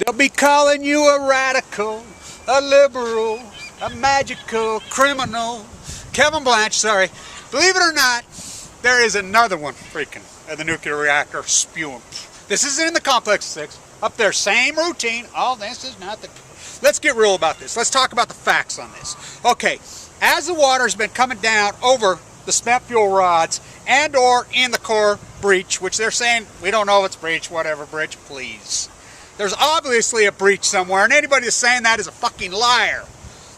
They'll be calling you a radical, a liberal, a magical criminal. Kevin Blanch, sorry. Believe it or not, there is another one freaking at the nuclear reactor spewing. This isn't in the complex 6. Up there, same routine. Oh, this is not the... Let's get real about this. Let's talk about the facts on this. Okay, as the water's been coming down over the spent fuel rods and or in the core breach, which they're saying, we don't know if it's breach, whatever, breach, please. There's obviously a breach somewhere, and anybody that's saying that is a fucking liar.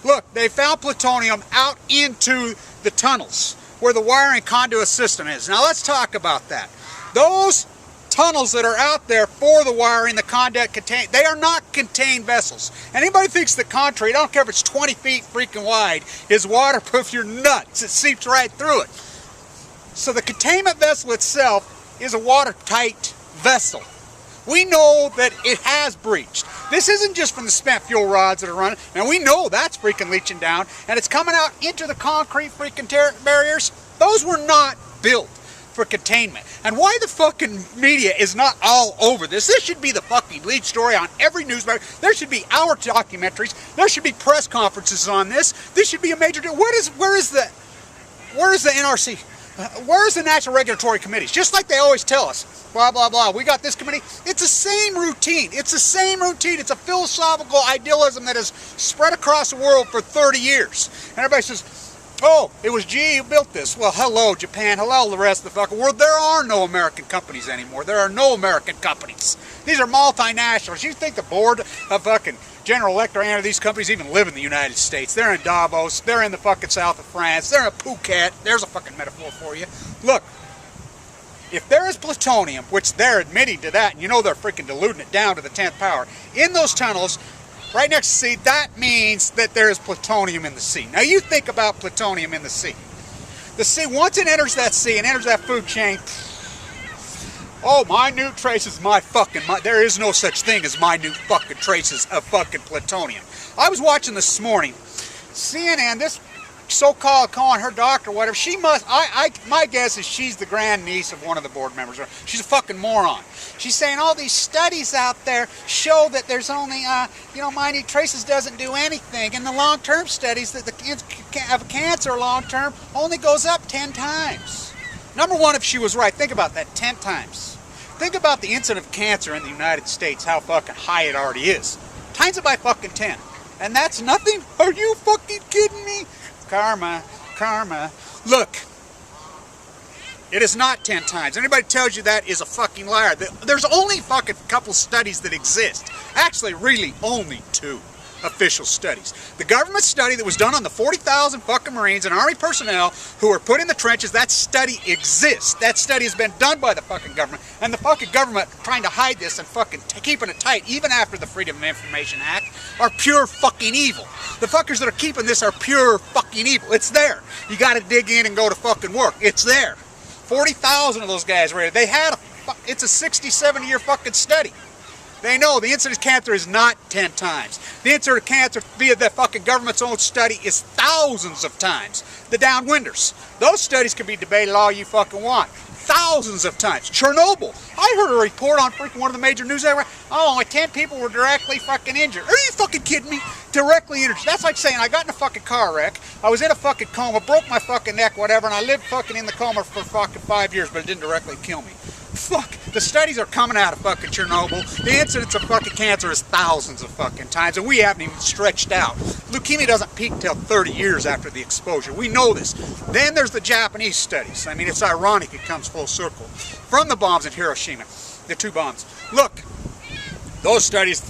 Look, they found plutonium out into the tunnels where the wiring conduit system is. Now let's talk about that. Those tunnels that are out there for the wiring, the conduit contain, they are not contained vessels. Anybody thinks the contrary, I don't care if it's 20 feet freaking wide, is waterproof, you're nuts. It seeps right through it. So the containment vessel itself is a watertight vessel. We know that it has breached. This isn't just from the spent fuel rods that are running, and we know that's freaking leaching down, and it's coming out into the concrete freaking barriers. Those were not built for containment. And why the fucking media is not all over this? This should be the fucking lead story on every newspaper. There should be our documentaries. There should be press conferences on this. This should be a major deal. Where is the NRC? Where is the National Regulatory Committees? Just like they always tell us, blah, blah, blah. We got this committee. It's the same routine. It's the same routine. It's a philosophical idealism that has spread across the world for 30 years. And everybody says, oh, it was GE who built this. Well, hello, Japan. Hello, the rest of the fucking world. There are no American companies anymore. There are no American companies. These are multinationals. You think the board of fucking General Electric and any of these companies even live in the United States? They're in Davos. They're in the fucking south of France. They're in Phuket. There's a fucking metaphor for you. Look, if there is plutonium, which they're admitting to that, and you know they're freaking diluting it down to the 10th power, in those tunnels, right next to the sea, that means that there is plutonium in the sea. Now you think about plutonium in the sea. The sea, once it enters that sea and enters that food chain, oh, minute traces, there is no such thing as minute fucking traces of fucking plutonium. I was watching this morning, CNN, this so-called calling her doctor, whatever, she must, my guess is she's the grandniece of one of the board members. She's a fucking moron. She's saying all these studies out there show that there's only, minute traces doesn't do anything. And the long-term studies that of cancer long-term only goes up 10 times. Number one, if she was right, think about that, 10 times. Think about the incidence of cancer in the United States, how fucking high it already is. Times it by fucking 10. And that's nothing? Are you fucking kidding me? Karma, karma. Look, it is not 10 times. Anybody tells you that is a fucking liar. There's only fucking couple studies that exist. Actually, really, only 2 official studies. The government study that was done on the 40,000 fucking Marines and Army personnel who were put in the trenches, that study exists. That study has been done by the fucking government. And the fucking government trying to hide this and fucking keeping it tight, even after the Freedom of Information Act, are pure fucking evil. The fuckers that are keeping this are pure fucking evil. It's there. You gotta dig in and go to fucking work. It's there. 40,000 of those guys were there. It's a 60, 70 year fucking study. They know the incidence of cancer is not 10 times. The incidence of cancer via the fucking government's own study is thousands of times. The downwinders. Those studies can be debated all you fucking want. Thousands of times. Chernobyl. I heard a report on freaking one of the major news networks. Oh, only 10 people were directly fucking injured. Are you fucking kidding me? Directly injured. That's like saying I got in a fucking car wreck. I was in a fucking coma, broke my fucking neck, whatever, and I lived fucking in the coma for fucking 5 years, but it didn't directly kill me. Fuck. The studies are coming out of fucking Chernobyl. The incidence of fucking cancer is thousands of fucking times, and we haven't even stretched out. Leukemia doesn't peak till 30 years after the exposure. We know this. Then there's the Japanese studies. I mean, it's ironic it comes full circle. From the bombs in Hiroshima, the 2 bombs. Look, those studies,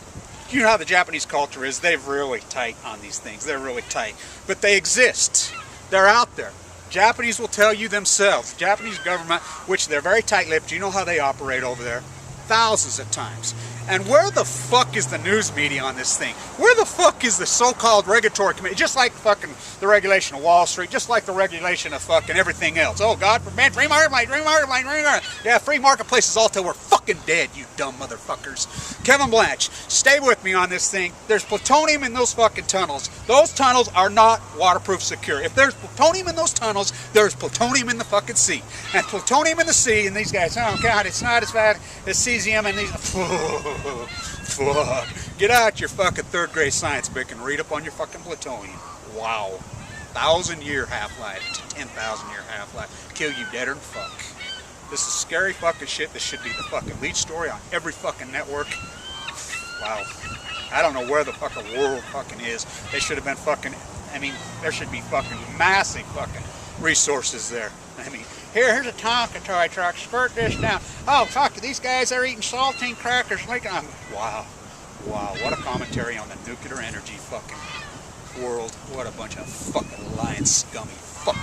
you know how the Japanese culture is. They're really tight on these things. They're really tight. But they exist. They're out there. Japanese will tell you themselves, Japanese government, which they're very tight-lipped, you know how they operate over there, thousands of times. And where the fuck is the news media on this thing? Where the fuck is the so-called regulatory committee? Just like fucking the regulation of Wall Street, just like the regulation of fucking everything else. Oh, God forbid, free marketplace, free marketplace, free market. Yeah, free marketplace is all till we're fucking dead, you dumb motherfuckers. Kevin Blanch, stay with me on this thing. There's plutonium in those fucking tunnels. Those tunnels are not waterproof secure. If there's plutonium in those tunnels, there's plutonium in the fucking sea. And plutonium in the sea, and these guys, oh God, it's not as bad as cesium and these... Fuck. Get out your fucking third grade science book and read up on your fucking plutonium. Wow. 1,000-year half-life to 10,000-year half-life. Kill you deader than fuck. This is scary fucking shit. This should be the fucking lead story on every fucking network. Wow. I don't know where the fucking world fucking is. They should have been fucking, I mean, there should be fucking massive fucking resources there. I mean, here's a Tonka toy truck, squirt this down. Oh, fuck, these guys are eating saltine crackers. Like, wow. Wow, what a commentary on the nuclear energy fucking world. What a bunch of fucking lying, scummy fucking